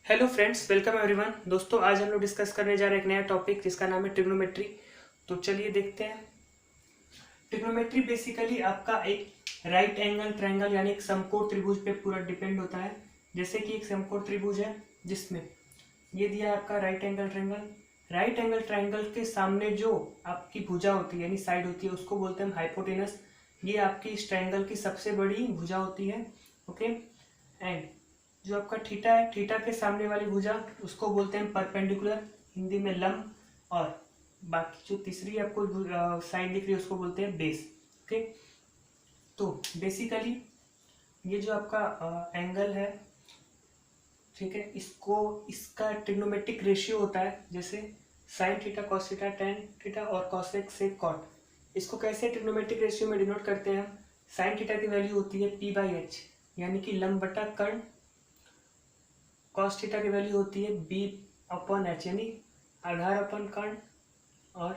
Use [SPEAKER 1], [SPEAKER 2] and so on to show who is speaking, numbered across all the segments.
[SPEAKER 1] Hello friends, welcome everyone. दोस्तों, आज हम लोग डिस्कस करने जा रहे हैं एक नया टॉपिक जिसका नाम है ट्रिग्नोमेट्री। तो चलिए देखते हैं। ट्रिग्नोमेट्री बेसिकली आपका एक राइट एंगल ट्रायंगल यानी एक समकोण त्रिभुज पे पूरा डिपेंड होता है। जैसे कि एक समकोण त्रिभुज है जिसमें ये दिया है आपका right angle triangle. Right angle triangle के सामने जो आपकी भुजा होती है यानी साइड होती है उसको बोलते हैं हम हाइपोटेनस। ये आपकी इस ट्रायंगल की सबसे बड़ी भुजा होती है। ओके। एंड जो आपका थीटा है, थीटा के सामने वाली भुजा उसको बोलते हैं परपेंडिकुलर, हिंदी में लंब। और बाकी जो तीसरी आपको साइड दिख रही है उसको बोलते हैं बेस। ओके। तो बेसिकली ये जो आपका एंगल है, ठीक है, इसको इसका ट्रिग्नोमेट्रिक रेशियो होता है। जैसे sine theta cos theta tan theta और कॉसेक सेक कॉट। इसको कैसे ट्रिग्नोमेट्रिक रेशियो में डिनोट करते हैं हम? साइन थीटा की वैल्यू होती है पी बाई एच यानी कि लंब बटा कर्ण। कॉस थीटा की वैल्यू होती है बी अपॉन एच यानी आधार अपन कर्ण। और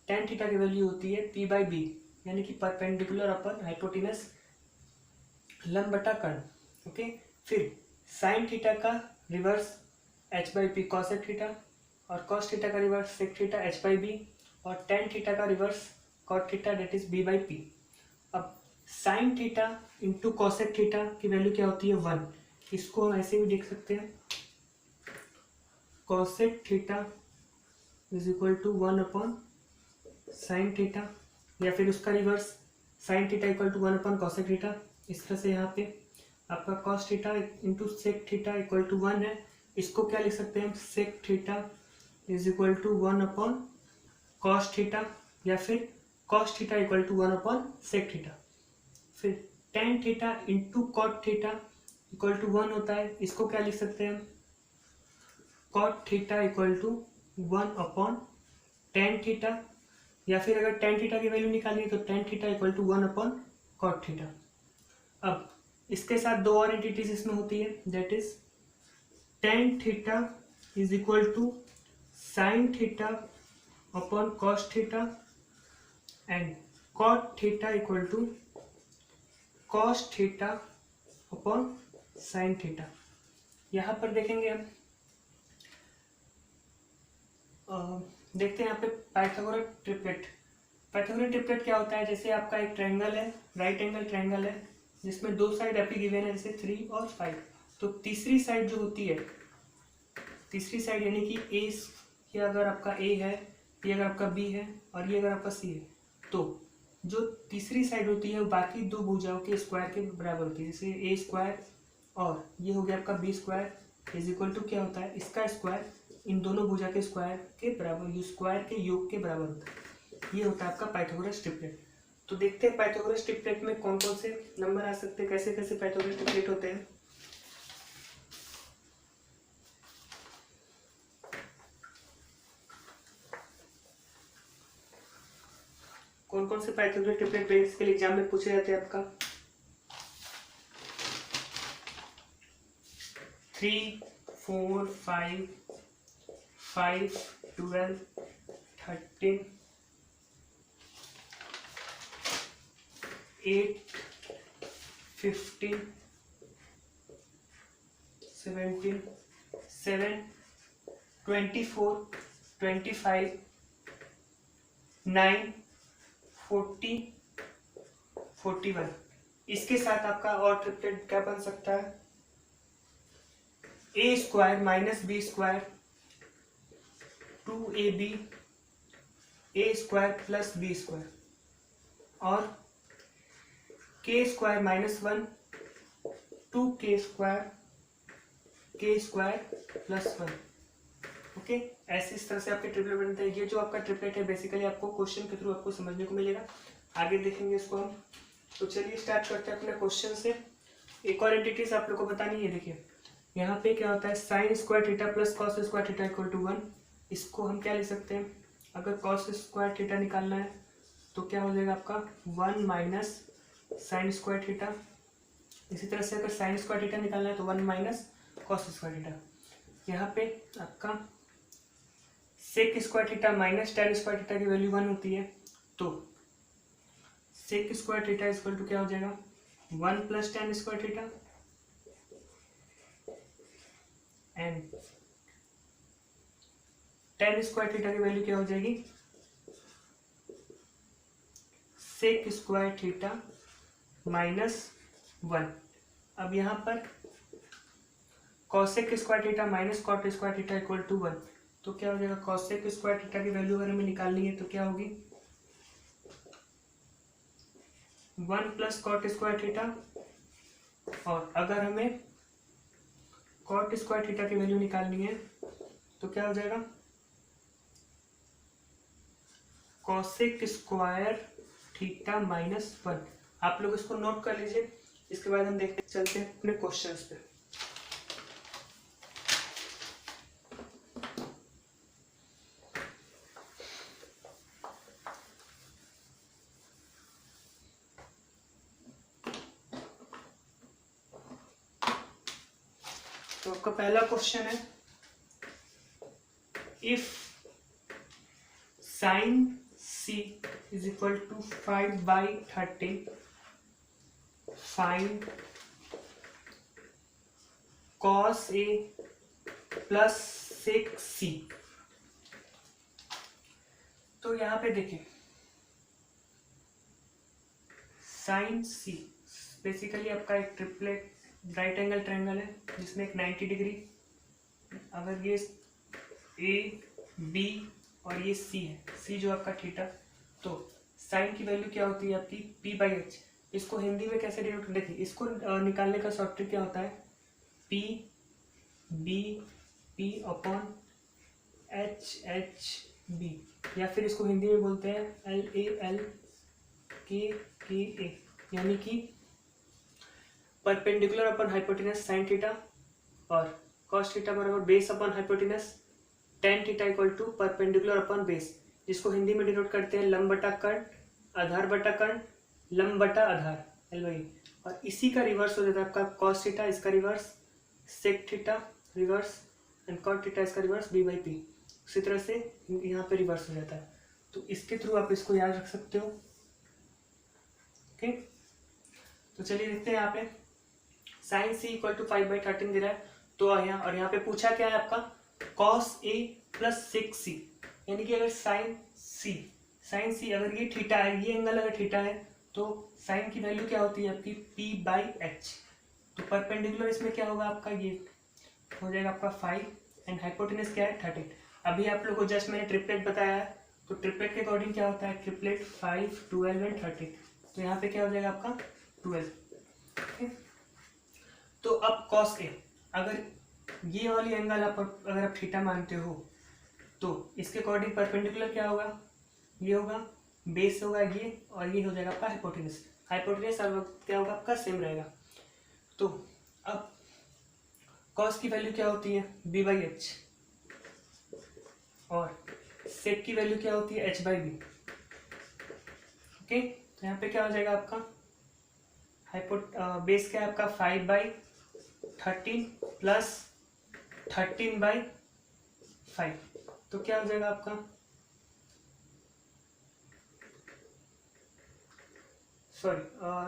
[SPEAKER 1] टेन थीटा की वैल्यू होती है पी बाई बी यानी कि परपेंडिकुलर अपन हाइपोटेनस लंब बटा कर्ण। ओके। फिर साइन थीटा का reverse H by P cosec theta और कॉस थीटा का reverse sec theta H by B और टेन थीटा का reverse cot theta that is B by P. अब sine theta into cosec theta की value क्या होती है? 1। इसको हम ऐसे भी देख सकते हैं, cosec theta is equal to 1 upon sine theta, या फिर उसका reverse sine theta equal to 1 upon cosec theta. इस तरह से यहाँ पे आपका cos theta into sec theta equal to 1 है। इसको क्या लिख सकते हैं हम? Sec theta is equal to 1 upon cos theta, या फिर cos theta equal to 1 upon sec theta. फिर tan theta into cot theta equal to 1 होता है। इसको क्या लिख सकते हैं हम? Cot theta equal to 1 upon tan theta, या फिर अगर टेन थीटा की वैल्यू निकालनी है तो tan theta equal to 1 upon cot theta. अब इसके साथ दो और एंटिटीज इसमें होती है, that is tan theta is equal to sine theta upon cos theta and cot theta equal to cos theta upon sine theta. यहाँ पर देखेंगे हम, देखते हैं यहाँ पे पाइथागोरस ट्रिपलेट। पाइथागोरस ट्रिपलेट क्या होता है? जैसे आपका एक ट्रायंगल है, राइट एंगल ट्रायंगल है जिसमें दो साइड एपी गिवन है, जैसे 3 और 5। तो तीसरी साइड जो होती है, तीसरी साइड यानी कि ए, ये अगर आपका ए है, ये अगर आपका बी है और ये अगर आपका सी है, तो जो तीसरी साइड होती है वो बाकी दो भुजाओं के स्क्वायर के बराबर होती है। जैसे ए स्क्वायर और ये हो गया आपका B square is equal to क्या होता है? इसका स्क्वायर इन दोनों भुजा के स्क्वायर के बराबर, ये स्क्वायर के योग के बराबर होता है। ये होता है आपका पाइथागोरस ट्रिपलेट। तो देखते हैं पाइथागोरस ट्रिपलेट में कौन कौन से नंबर आ सकते हैं, कैसे कैसे पाइथागोरस ट्रिपलेट होते हैं। कौन कौन से पाइथागोरस ट्रिपलेट बेसिकली एग्जाम में पूछे जाते हैं आपका? 3 4 5 5 12 13 8 15 17 7 24 25 9 40 41। इसके साथ आपका और ट्रिपलेट क्या बन सकता है? A square minus B square 2ab A square plus B square और K square minus 1 2k square plus 1। Okay. ऐसे इस तरह से आपके ट्रिपलेट बनते हैं। ये जो आपका ट्रिपलेट है बेसिकली आपको क्वेश्चन के थ्रू आपको समझने को मिलेगा, आगे देखेंगे इसको हम। तो चलिए स्टार्ट करते हैं अपने क्वेश्चन से। एक और एंटिटीज आप लोग को बतानी है। देखिए यहाँ पे क्या होता है? Sine square theta plus cos square theta equal to 1। इसको हम क्या लिख सकते हैं? अगर कॉस स्क्वायर थीटा निकालना है तो क्या हो जाएगा आपका 1 माइनस साइन स्क्वायर थीटा। इसी तरह से अगर साइन स्क्वायर थीटा निकालना है तो 1 माइनस कॉस स्क्वायर थीटा। यहाँ पे आपका sec square theta minus tan square theta की वैल्यू 1 होती है, तो sec square theta equal to क्या हो जाएगा? 1 plus tan square theta and tan square theta की वैल्यू क्या हो जाएगी, सेक स्क्वायर थीटा -1। अब यहाँ पर cosec square theta minus cot square theta equal to 1, तो क्या हो जाएगा, कॉसेक स्क्वायर थीटा की वैल्यू अगर हमें निकालनी है तो क्या होगी, 1 प्लस कॉट स्क्वायर थीटा, और अगर हमें कॉट स्क्वायर थीटा की वैल्यू निकालनी है तो क्या हो जाएगा, कॉसेक स्क्वायर थीटा -1। आप लोग इसको नोट कर लीजिए, इसके बाद हम देखते चलते हैं अपने क्वेश्चंस पे। तो आपका पहला क्वेश्चन है, if sine C is equal to 5/13, find cos A plus sec C। तो यहाँ पे देखिए, साइन C बेसिकली आपका एक ट्रिपलेट राइट एंगल ट्रायंगल है जिसमें एक 90 डिग्री, अगर ये A B और ये C है, C जो आपका थीटा, तो साइन की वैल्यू क्या होती है आपकी P/H। इसको हिंदी में कैसे डिनोट, देखिए इसको निकालने का शॉर्ट ट्रिक क्या होता है, P/B, या फिर इसको हिंदी में बोलते हैं LALKKA, यानी कि perpendicular upon hypotenuse sine theta और कॉस थीटा बराबर base upon hypotenuse tan theta equal to perpendicular upon base, जिसको हिंदी में डिनोट करते हैं लंब बटा कर्ण, आधार बटा कर्ण, लंब बटा आधार L/E। और इसी का रिवर्स हो जाता है आपका कॉस थीटा, इसका reverse sec theta reverse, and cot theta इसका रिवर्स B/P। उसी तरह से यहाँ पे रिवर्स हो जाता है, तो इसके थ्रू आप इसको याद रख सकते हो। ओके, तो चलिए देखते हैं यहाँ पे साइन C इक्वल टू 5/13 दे रहा है, तो यहाँ पे पूछा क्या है आपका, cos A plus sec C, यानी कि अगर साइन C अगर ये थीटा है, ये एंगल अगर थीटा है, तो साइन की वैल्यू क्या होती है आपकी P/H। तो परपेंडिकुलर इसमें क्या होगा आपका, ये हो जाएगा आपका 5, एंड हाइपोटेनस क्या है 13। अभी आप लोग को जस्ट मैंने ट्रिपलेट बताया है, तो ट्रिपलेट के अकॉर्डिंग क्या होता है, ट्रिपलेट 5, 12 एंड 13, तो यहाँ पे क्या हो जाएगा आपका 12। तो अब cos A, अगर ये वाली एंगल अगर आप थीटा मानते हो, तो इसके अकॉर्डिंग परपेंडिकुलर क्या होगा, ये होगा बेस होगा ये, और ये हो जाएगा आपका हाइपोटेनस क्या होगा आपका सेम रहेगा। तो अब cos की वैल्यू क्या होती है B/H, और sec की वैल्यू क्या होती है H/B। ओके, तो यहाँ पे क्या हो जाएगा आपका बेस क्या है आपका 5/13 प्लस 13/5, तो क्या हो जाएगा आपका, सॉरी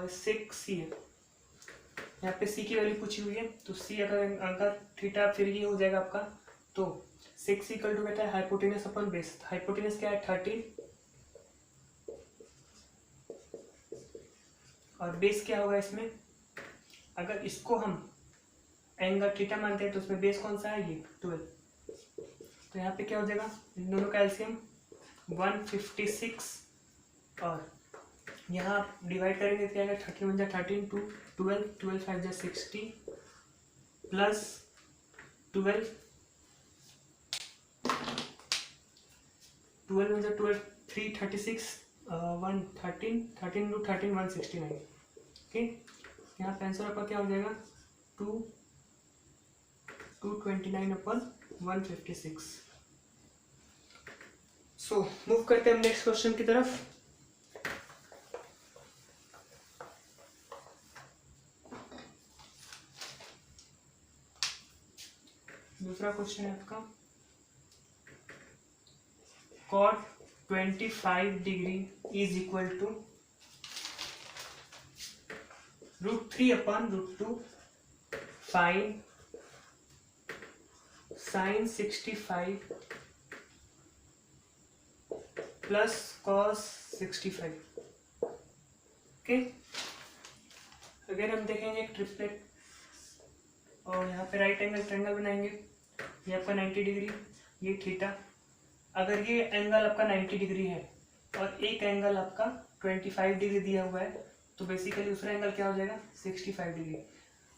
[SPEAKER 1] 6C है, यहाँ पे C की वैल्यू पूछी हुई है, तो C अगर थीटा, फिर ये हो जाएगा आपका, तो 6 इक्वल टू कहता है हाइपोटेनस अपन बेस, हाइपोटेनस क्या है 13, और बेस क्या होगा इसमें, अगर इसको हम एंगल थीटा मानते हैं तो उसमें बेस कौन सा है, ये 12। तो यहाँ पे क्या हो जाएगा, इन दोनों का एलसीएम 156, और यहाँ डिवाइड करेंगे क्या आएगा, 13 × 13 2 12, 12 5 60 प्लस 12 3 36 1 13 13 × 13 169। ओके, यहाँ पे आंसर आपका क्या हो जाएगा 229/156। सो मूव करते हैं हम नेक्स्ट क्वेश्चन की तरफ। दूसरा क्वेश्चन है आपका, cot 25 degree is equal to √3/√2, find sine 65 plus cos 65। Okay, अगर हम देखेंगे एक ट्रिपलेट और यहाँ पे राइट एंगल ट्रायंगल बनाएंगे, ये आपका 90 डिग्री, ये थीटा। अगर ये एंगल आपका 90 डिग्री है और एक एंगल आपका 25 डिग्री दिया हुआ है, तो बेसिकली दूसरा एंगल क्या हो जाएगा 65 डिग्री।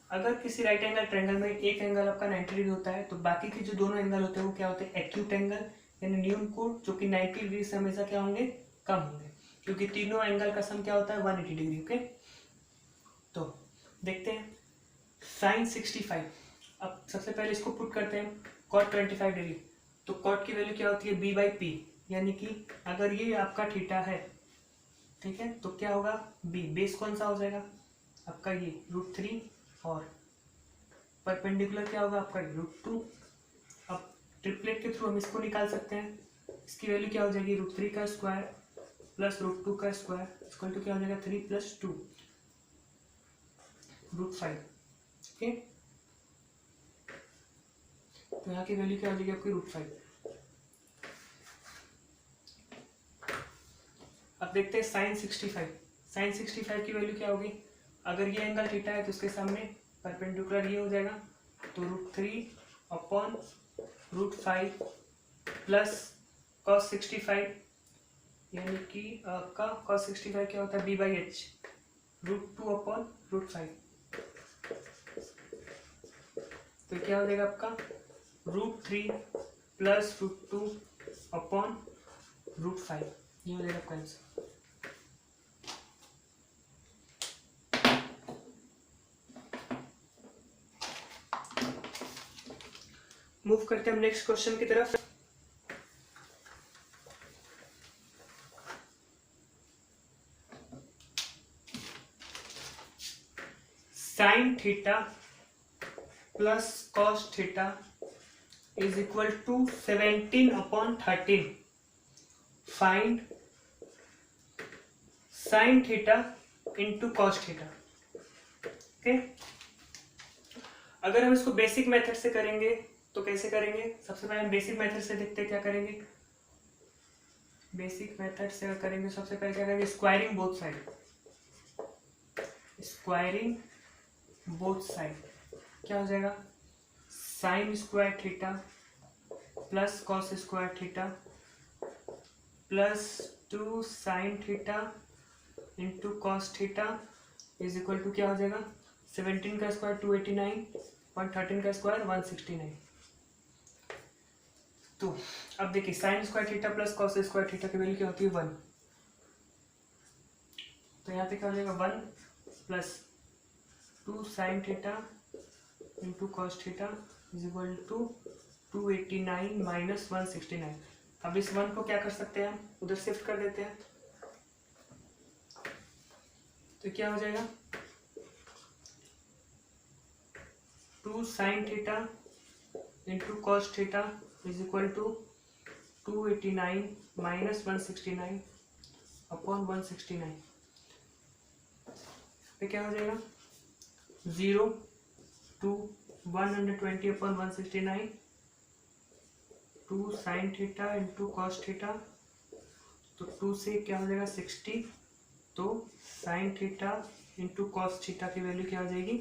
[SPEAKER 1] अगर किसी राइट एंगल ट्रायंगल में एक एंगल आपका 90 डिग्री होता है, तो बाकी के जो दोनों एंगल होते हैं वो क्या होते हैं एक्यूट एंगल, यानी न्यून कोण, जो कि 90 डिग्री से हमेशा क्या होंगे कम होंगे, क्योंकि तीनों एंगल का सम क्या होता है 180 डिग्री। ओके, तो देखते हैं साइन 65। अब सबसे पहले इसको पुट करते हैं कॉट 25 डिग्री, तो कॉट की वैल्यू क्या होती है b/p, यानी कि अगर ये आपका थीटा है, ठीक है, तो क्या होगा b, बेस कौन सा हो जाएगा आपका ये √3, और परपेंडिकुलर क्या होगा आपका √2। अब ट्रिपलेट के थ्रू हम इसको निकाल सकते हैं, इसकी वैल्यू क्या हो जाएगी √3 का स्क्वायर प्लस √2 का स्क्वायर इक्वल टू क्या हो जाएगा 3 + 2 √5। ओके, तो यहाँ की वैल्यू क्या हो जाएगी आपकी √5। अब देखते हैं साइन 65। साइन 65 की वैल्यू क्या होगी, अगर ये एंगल थीटा है तो उसके सामने परपेंडिकुलर ये हो जाएगा, तो √3/√5 प्लस cos 65, यानी कि आपका cos 65 क्या होता है b/h, √2/√5। तो क्या हो जाएगा आपका √3 प्लस √2/√5, ये हो जाएगा आपका आंसर। मूव करते हैं हम नेक्स्ट क्वेश्चन की तरफ। Sine theta plus cos theta is equal to 17/13। Find sine theta into cos theta. Okay, अगर हम इसको बेसिक मेथड से करेंगे तो कैसे करेंगे, सबसे पहले हम बेसिक मेथड से देखते हैं क्या करेंगे। बेसिक मेथड से करेंगे सबसे पहले क्या करेंगे, squaring both side. Squaring both side क्या हो जाएगा, sine square theta plus cos square theta plus 2 sine theta into cos theta is equal to क्या हो जाएगा 17 का स्क्वायर 289 और 13 का स्क्वायर 169। तो अब देखिए sign square theta plus cos square theta की वैल्यू क्या होती है 1, तो यहाँ पे क्या हो जाएगा 1 plus 2 sine theta into cos theta is equal to 289 minus 169। अब इस 1 को क्या कर सकते हैं, हम उधर शिफ्ट कर देते हैं, तो क्या हो जाएगा 2 sine theta into cos theta is equal to 289 minus 169 upon 169 पे क्या हो जाएगा 0 to 120 upon 169, 2 sine theta into cos theta, तो 2 से क्या हो जाएगा 60, तो sine theta into cos theta की वैल्यू क्या हो जाएगी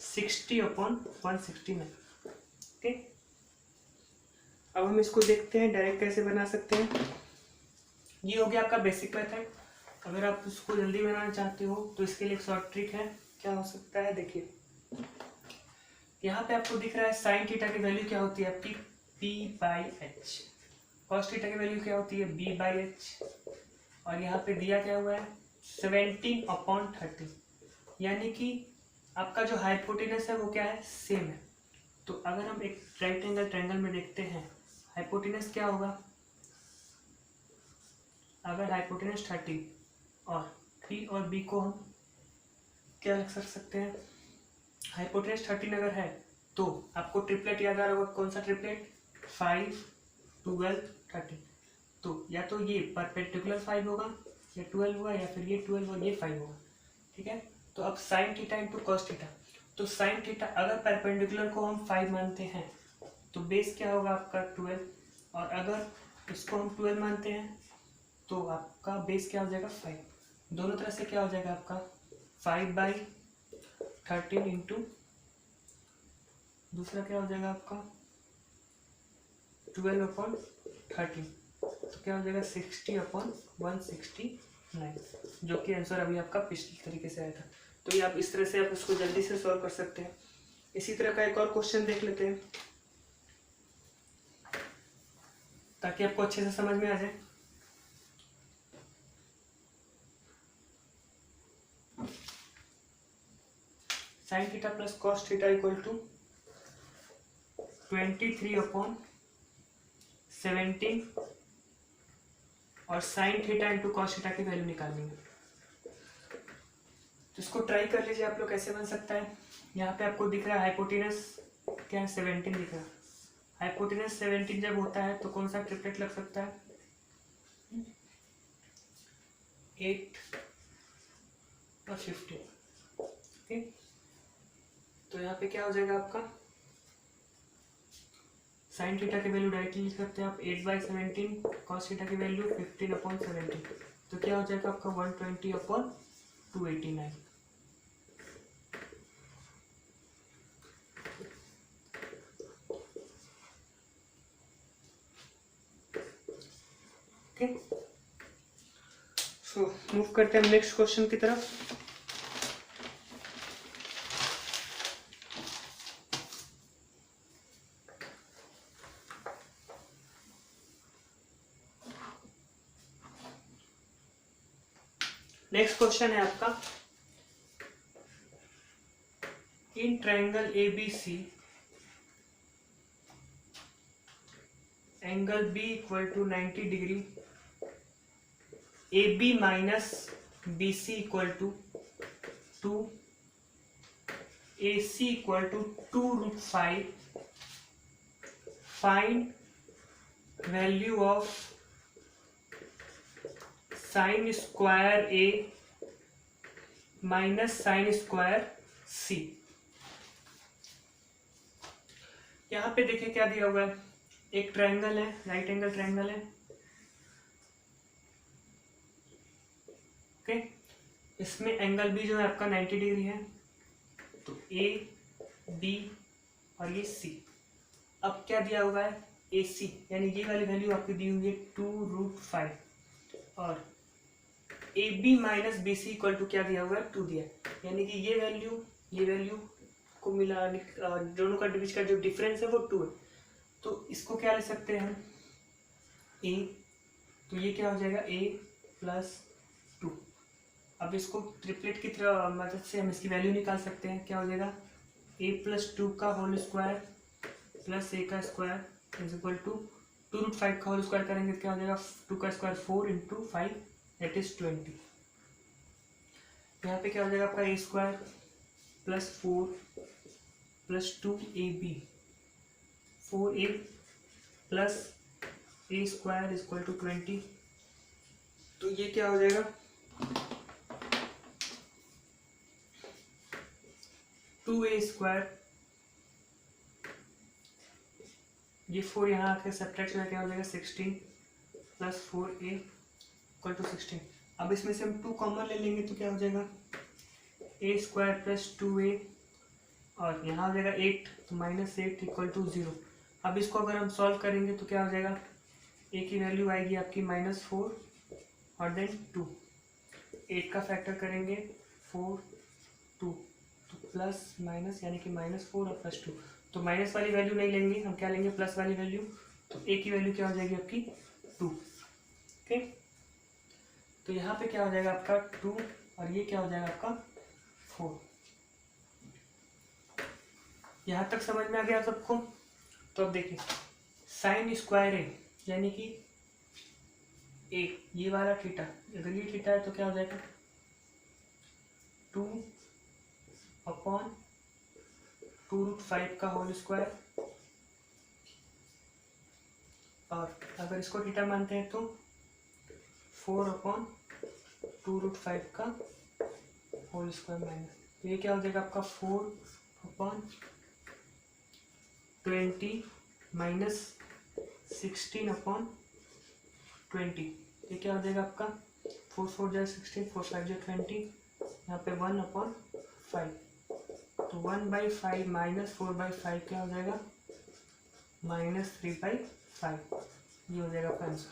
[SPEAKER 1] 60 अपॉन 169। ओके, अब हम इसको देखते हैं डायरेक्ट कैसे बना सकते हैं। ये हो गया आपका बेसिक मेथड। अगर आप इसको जल्दी बनाना चाहते हो तो इसके लिए एक शॉर्ट ट्रिक है, क्या हो सकता है देखिए, यहाँ पे आपको दिख रहा है साइन थीटा की वैल्यू क्या होती है आपकी p/h, कॉस थीटा की वैल्यू क्या होती है b/h, और यहाँ पे दिया क्या हुआ है 17/13, यानी कि आपका जो हाइपोटेनस है वो क्या है सेम है। तो अगर हम एक राइट एंगल ट्रायंगल में देखते हैं हाइपोटेनस क्या होगा, अगर हाइपोटेनस 30 और p और b को हम क्या रख सकते हैं, हाइपोटेनस 13 अगर है तो आपको ट्रिपलेट याद आ रहा होगा, कौन सा ट्रिपलेट 5 12 13, तो या तो ये परपेंडिकुलर 5 होगा या 12 होगा या फिर ये 12 और ये 5 होगा। ठीक है, तो अब sine theta into cos theta, तो साइन थीटा अगर परपेंडिकुलर को हम 5 मानते हैं तो बेस क्या होगा आपका 12, और अगर इसको हम 12 मानते हैं तो आपका बेस क्या हो जाएगा 5। दोनों तरह से क्या हो जाएगा आपका 5/13 इंटू दूसरा क्या हो जाएगा आपका 12/13, तो क्या हो जाएगा 60/169, जो कि आंसर अभी आपका पिछले तरीके से आया था। तो ये आप इस तरह से आप उसको जल्दी से सॉल्व कर सकते हैं। इसी तरह का एक और क्वेश्चन देख लेते हैं ताकि आपको अच्छे से समझ में आ जाए। Sine theta plus cos theta equal to 23/17 और sine theta into cos theta की वैल्यू निकालनी है। तो इसको ट्राई कर लीजिए आप लोग, कैसे बन सकता है। यहाँ पे आपको दिख रहा है हाइपोटेनस क्या है 17 दिख रहा है। हाइपोटेनस 17 जब होता है तो कौन सा ट्रिपलेट लग सकता है 8 और 15। ओके, तो यहाँ पे क्या हो जाएगा आपका साइन थीटा की वैल्यू डायरेक्टली लिख सकते हैं आप 8/17, कॉस थीटा की वैल्यू 15/17, तो क्या हो जाएगा आपका 120/289। ओके, सो मूव करते हैं नेक्स्ट क्वेश्चन की तरफ। नेक्स्ट क्वेश्चन है आपका in triangle ABC angle B equal to 90 degree, AB minus BC equal to 2, AC equal to 2√5, find value of sine square A minus sine square C। यहाँ पे देखिए क्या दिया हुआ है, एक ट्रायंगल है, राइट एंगल ट्रायंगल है। ओके, इसमें एंगल B जो है आपका 90 डिग्री है, तो A B और ये C। अब क्या दिया हुआ है AC, यानी ये वाली वैल्यू आपकी दी हुई है 2√5, और AB minus BC equal to क्या दिया हुआ है 2 दिया है, यानी कि ये वैल्यू को मिला दोनों का बीच का जो डिफरेंस है वो 2 है। तो इसको क्या ले सकते हैं हम A, तो ये क्या हो जाएगा A प्लस 2। अब इसको ट्रिपलेट की तरह मदद से हम इसकी वैल्यू निकाल सकते हैं। क्या हो जाएगा A प्लस 2 का होल स्क्वायर प्लस A का स्क्वायर इज इक्वल टू 2√5 का होल स्क्वायर करेंगे तो क्या हो जाएगा 2 का स्क्वायर 4 इंटू 5 दैट इज 20। यहाँ पे क्या हो जाएगा आपका A square plus 4 plus 2AB, 4A plus A square is equal to 20। तो ये क्या हो जाएगा 2A स्क्वायर, ये 4 यहाँ आके सब्ट्रैक्ट हो क्या हो जाएगा 16 प्लस 4A इक्वल टू 16। अब इसमें से हम 2 कॉमन ले लेंगे तो क्या हो जाएगा A स्क्वायर प्लस 2A, और यहाँ हो जाएगा 8, तो -8 इक्वल टू 0। अब इसको अगर हम सॉल्व करेंगे तो क्या हो जाएगा A की वैल्यू आएगी आपकी -4 और देन 2, 8 का फैक्टर करेंगे 4 2, तो प्लस माइनस यानी कि -4 और +2, तो माइनस वाली वैल्यू नहीं लेंगे, हम क्या लेंगे प्लस वाली वैल्यू। तो A की वैल्यू क्या हो जाएगी आपकी 2। ओके, तो यहाँ पे क्या हो जाएगा आपका 2 और ये क्या हो जाएगा आपका 4। यहाँ तक समझ में आ गया सबको। तो अब देखिए साइन स्क्वायर A यानी कि A ये वाला थीटा, अगर ये थीटा है तो क्या हो जाएगा 2/2√5 का होल स्क्वायर, और अगर इसको थीटा मानते हैं तो 4/2√5 का होल स्क्वायर माइनस, तो ये क्या हो जाएगा आपका 4/20 -16/20। ये क्या हो जाएगा आपका 4 4 जाए 16, 4 5 जाए 20, यहाँ पे 1/5। तो 1/5 -4/5 क्या हो जाएगा -3/5। ये हो जाएगा आपका आंसर।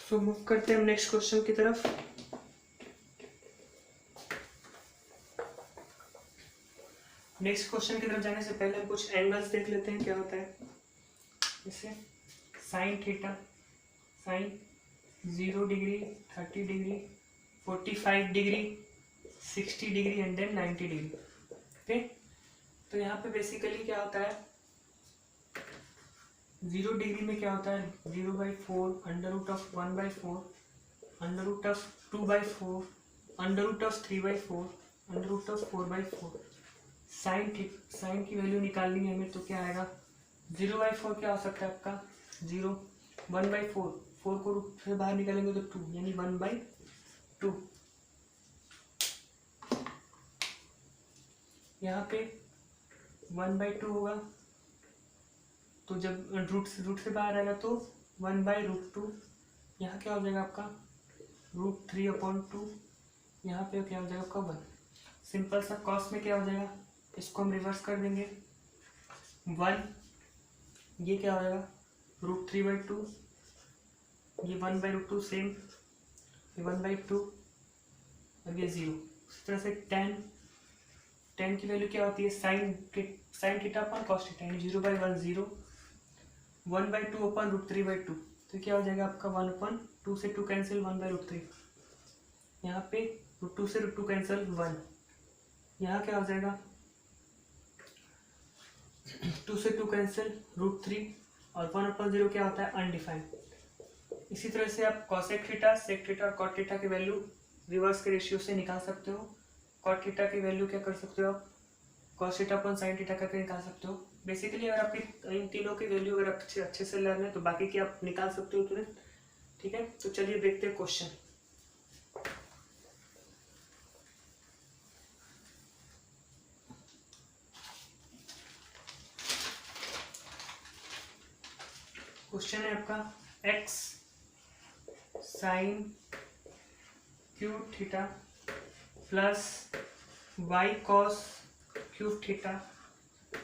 [SPEAKER 1] सो मूव करते हैं हम नेक्स्ट क्वेश्चन की तरफ। नेक्स्ट क्वेश्चन की तरफ जाने से पहले हम कुछ एंगल्स देख लेते हैं क्या होता है। जैसे sine theta, sine 0 degree, 30 degree, 45 degree, 60 degree and then 90 degree. Okay, तो यहाँ पे बेसिकली क्या होता है 0 डिग्री में क्या होता है 0/4, √1/4, √2/4, √3/4, √4/4। साइन की वैल्यू निकालनी है हमें, तो क्या आएगा 0/4 क्या हो सकता है आपका 0, 1/4, 4 को रूट से बाहर निकालेंगे तो 2, यानी 1/2। यहाँ पे 1/2 होगा, तो जब रूट से बाहर आएगा तो 1/√2। यहाँ क्या हो जाएगा आपका √3/2। यहाँ पे क्या हो जाएगा आपका 1। सिंपल सा कॉस में क्या हो जाएगा, इसको हम रिवर्स कर देंगे 1, ये क्या हो जाएगा √3/2, ये 1/√2 सेम, ये 1/2 और ये 0। इस तरह से tan की वैल्यू क्या होती है साइन थीटा अपन कॉस थीटा, यानी 0/1 0, 1/2 अपन √3/2। तो क्या हो जाएगा आपका 1/2 से 2 कैंसिल, 1/√3। यहाँ पे √2 से √2 कैंसिल 1। यहाँ क्या हो जाएगा 2 से 2 कैंसिल √3, और 1/0 क्या होता है अनडिफाइंड। इसी तरह से आप कॉसेक थीटा, सेक थीटा और कॉट थीटा की वैल्यू रिवर्स के रेशियो से निकाल सकते हो। कॉट थीटा की वैल्यू क्या कर सकते हो आप कॉस थीटा अपन साइन थीटा करके निकाल सकते हो। बेसिकली अगर आपकी इन तीनों की वैल्यू अगर अच्छे से लर्न है तो बाकी की आप निकाल सकते हो तुरंत। ठीक है, तो चलिए देखते हैं क्वेश्चन। क्वेश्चन है आपका x sine cube theta plus y cos cube theta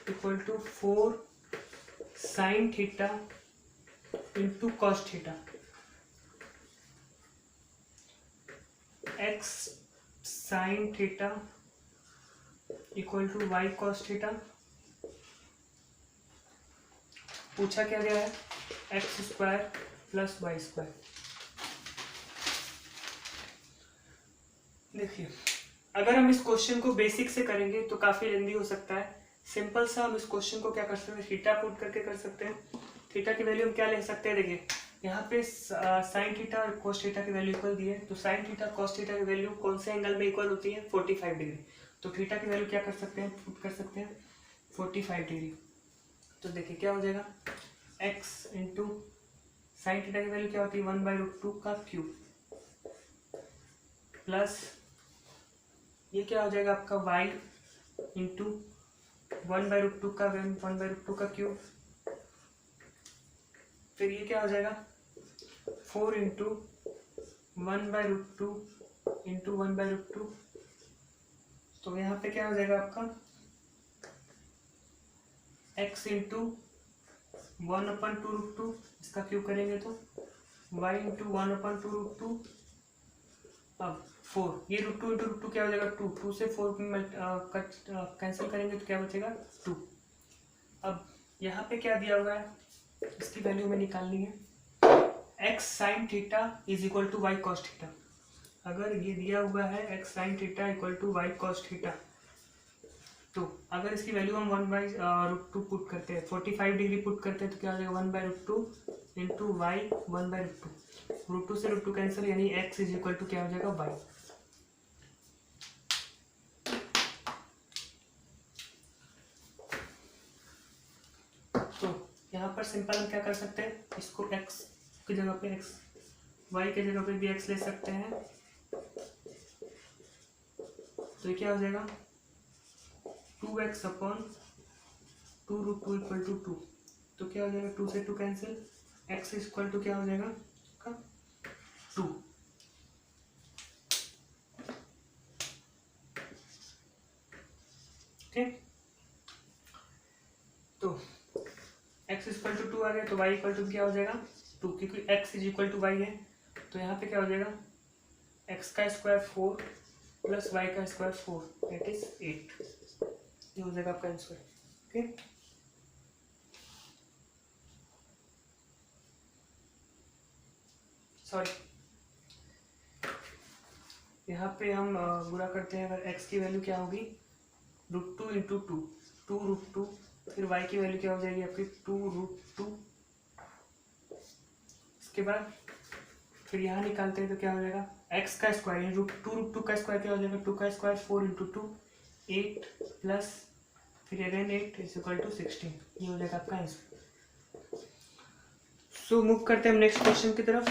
[SPEAKER 1] equal to 4 sine theta into cos theta. x sine theta equal to y cos theta. पूछा क्या गया है x² प्लस y²। देखिए अगर हम इस क्वेश्चन को बेसिक से करेंगे तो काफी लेंदी हो सकता है। सिंपल सा हम इस क्वेश्चन को क्या कर सकते हैं थीटा पुट करके कर सकते हैं। थीटा की वैल्यू हम क्या ले सकते हैं, देखिए यहाँ पे साइन थीटा और कोस थीटा की वैल्यू इक्वल दी है, तो साइन थीटा कोस थीटा की वैल्यू कौन से एंगल में इक्वल होती है 45 डिग्री। तो थीटा की वैल्यू क्या कर सकते हैं पुट कर सकते हैं 45 डिग्री। तो देखिए क्या हो जाएगा x इंटू साइन थीटा की वैल्यू क्या होती है 1/√2 का क्यूब प्लस ये क्या हो जाएगा आपका y इंटू 1/√2 का 1/√2 का क्यूब। फिर ये क्या हो जाएगा 4 इंटू 1/√2 इंटू 1/√2। तो यहाँ पे क्या हो जाएगा आपका x इंटू 1/2√2, इसका क्यूब करेंगे तो y इंटू 1/2√2। अब 4, ये √2 इंटू √2 क्या हो जाएगा 2, 2 से 4 कैंसिल करेंगे तो क्या बचेगा 2। अब यहाँ पे क्या दिया हुआ है इसकी वैल्यू में निकालनी है x sine theta is equal to y cos theta. अगर ये दिया हुआ है x sine theta equal to y cos theta, तो अगर इसकी वैल्यू हम 1/√2 पुट करते हैं 45 डिग्री पुट करते हैं तो क्या हो जाएगा 1/√2 इंटू y 1/√2। √2 से √2 कैंसिल, यानी x इज इक्वल टू क्या हो जाएगा y। तो यहाँ पर सिंपल हम क्या कर सकते हैं इसको x की जगह पे x, y की जगह पे भी x ले सकते हैं। तो ये क्या हो जाएगा 2x upon two root two equal to two, तो क्या हो जाएगा, टू से two cancel, x equal to क्या हो जाएगा का टू। ठीक, तो x इक्वल टू टू आ गया, तो y इक्वल टू क्या हो जाएगा टू, क्योंकि x is equal to y है, तो यहाँ पे क्या हो जाएगा x का स्क्वायर 4 प्लस y का स्क्वायर 4 दैट इज 8, ये हो जाएगा आपका आंसर। ओके, सॉरी, यहाँ पे हम बुरा करते हैं, अगर x की वैल्यू क्या होगी root two into two, two root two, फिर y की वैल्यू क्या हो जाएगी आपकी टू रूट टू, इसके बाद फिर यहाँ निकालते हैं तो क्या हो जाएगा x का स्क्वायर रूट टू का स्क्वायर क्या हो जाएगा, टू का स्क्वायर 4 इंटू टू 8 प्लस फिर अगेन 8 इज इक्वल टू 16, ये हो जाएगा आपका आंसर। सो मूव करते हैं हम नेक्स्ट क्वेश्चन की तरफ।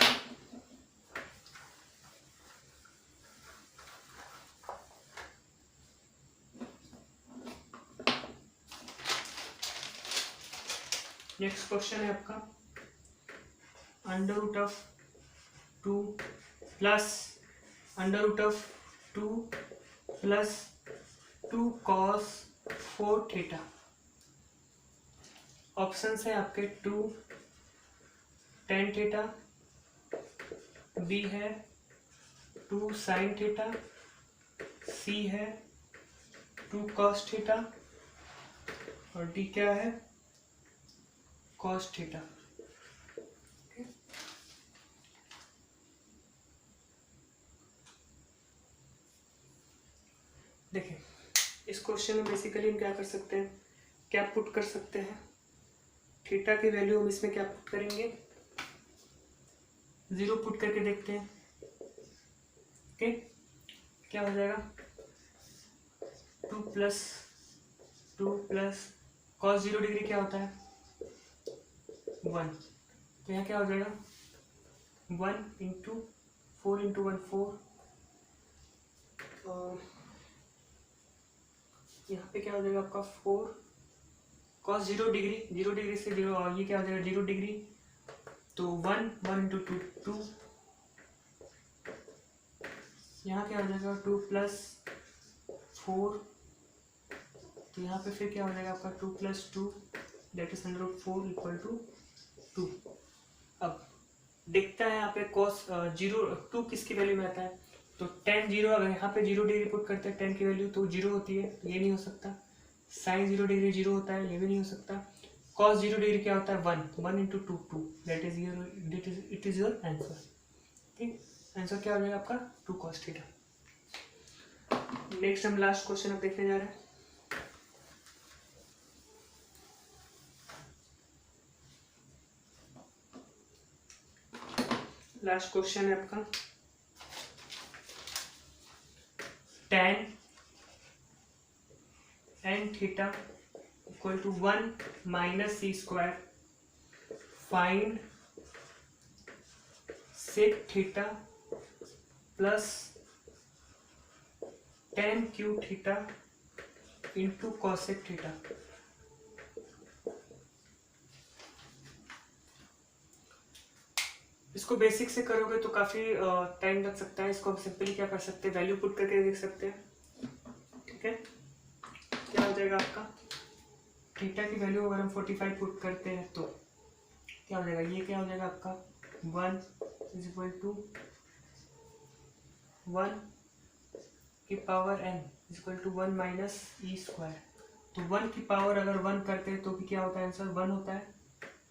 [SPEAKER 1] नेक्स्ट क्वेश्चन है आपका under root of 2 plus under root of 2 plus 2 cos 4 थीटा। ऑप्शंस है आपके 2 tan थीटा, बी है 2 sin थीटा, सी है 2 cos थीटा और डी क्या है cos थीटा। देखिए इस क्वेश्चन में बेसिकली हम क्या कर सकते हैं, क्या पुट कर सकते हैं, थीटा की वैल्यू हम इसमें क्या पुट करेंगे 0 पुट करके देखते हैं। ओके, क्या हो जाएगा 2 प्लस कॉस 0 डिग्री क्या होता है 1, तो यहाँ क्या हो जाएगा 1 इंटू 4 इंटू 1 4, यहाँ पे क्या हो जाएगा आपका 4 कॉस 0 डिग्री से 0, और ये क्या हो जाएगा 0 डिग्री, तो 1 इंटू 2 2, यहाँ क्या हो जाएगा 2 प्लस 4, तो यहाँ पे फिर क्या हो जाएगा आपका 2 plus 2 that is under root 4 equal to 2। अब देखता है यहाँ पे कॉस 2 किसकी वैल्यू में आता है, तो tan 0, अगर यहाँ पे 0 डिग्री पुट करते हैं tan की वैल्यू तो 0 होती है, ये नहीं हो सकता। sin 0 डिग्री 0 होता है, ये भी नहीं हो सकता। cos 0 डिग्री क्या होता है 1 into 2 2, that is it is your answer. ठीक, आंसर क्या हो जाएगा आपका 2 cos थीटा। नेक्स्ट हम लास्ट क्वेश्चन अब देखने जा रहे हैं। लास्ट क्वेश्चन है आपका tan n theta equal to 1 minus c square, find sec theta plus tan cube theta into cosec theta. इसको बेसिक से करोगे तो काफी टाइम लग सकता है, इसको हम सिंपली क्या कर सकते हैं वैल्यू पुट करके देख सकते हैं। ठीक है, क्या हो जाएगा आपका थीटा की वैल्यू अगर हम 45 पुट करते हैं तो क्या हो जाएगा, ये क्या हो जाएगा आपका 1 इज इक्वल टू 1 की power n is equal to 1 minus e square. तो 1 की पावर अगर 1 करते हैं तो भी क्या होता है आंसर 1 होता है,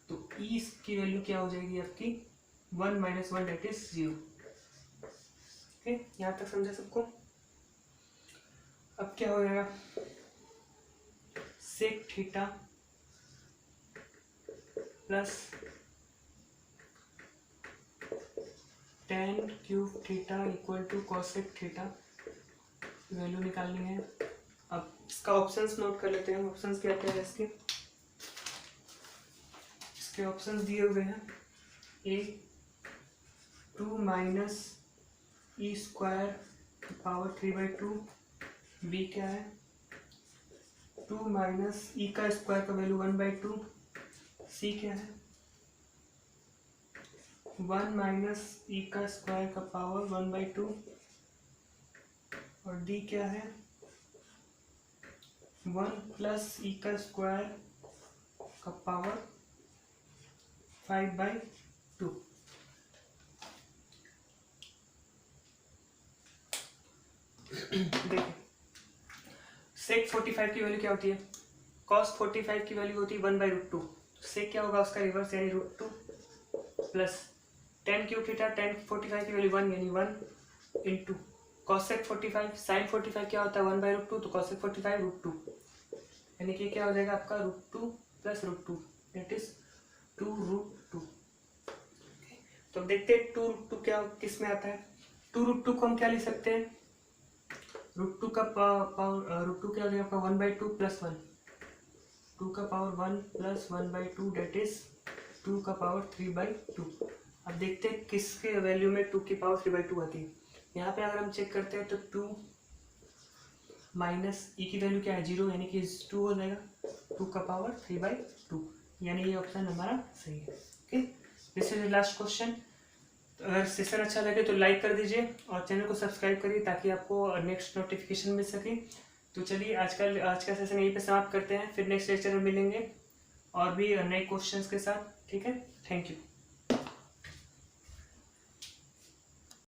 [SPEAKER 1] तो ई की वैल्यू क्या हो जाएगी आपकी 1 माइनस 1 दैट इज 0। ओके, यहाँ तक समझा सबको। अब क्या हो जाएगा sec theta plus tan cube theta equal to cosec theta, value निकालनी है। अब इसका ऑप्शंस नोट कर लेते हैं, ऑप्शंस क्या क्या है इसके ऑप्शंस दिए हुए हैं, ए 2 minus e square power 3/2, B क्या है 2 माइनस ई का स्क्वायर का वैल्यू 1/2। सी क्या है 1 माइनस ई का स्क्वायर का पावर 1/2। और डी क्या है 1 प्लस ई का स्क्वायर का पावर 5/2। देखिए सेक 45 की वैल्यू क्या होती है, कॉस 45 की वैल्यू होती है 1/√2। सेक क्या होगा उसका रिवर्स यानी √2 plus ten cube theta, ten 45 की वैल्यू 1 यानी 1 इंटू कॉसेक 45, साइन 45 क्या होता है 1/√2, तो कॉसेक 45 √2 यानी कि क्या हो जाएगा आपका √2 प्लस √2 दैट इज 2√2। तो अब देखते हैं 2√2 क्या किस में आता है। 2√2 को हम क्या लिख सकते हैं, √2 का पावर √2 क्या हो जाएगा आपका 1/2 प्लस 1, 2 का पावर 1 प्लस 1/2 डेट इज 2 का पावर 3/2। अब देखते हैं किसके वैल्यू में 2 की पावर 3/2 आती है। यहाँ पे अगर हम चेक करते हैं तो 2 माइनस ई की वैल्यू क्या है 0 यानी कि 2 हो जाएगा 2 का पावर 3/2 यानी ये ऑप्शन हमारा सही है। Okay, this is last question. अगर सेशन अच्छा लगे तो लाइक कर दीजिए और चैनल को सब्सक्राइब करिए ताकि आपको नेक्स्ट नोटिफिकेशन मिल सके। तो चलिए आज का सेशन यहीं पे समाप्त करते हैं, फिर नेक्स्ट लेक्चर में मिलेंगे और भी नए क्वेश्चंस के साथ। ठीक है, थैंक यू।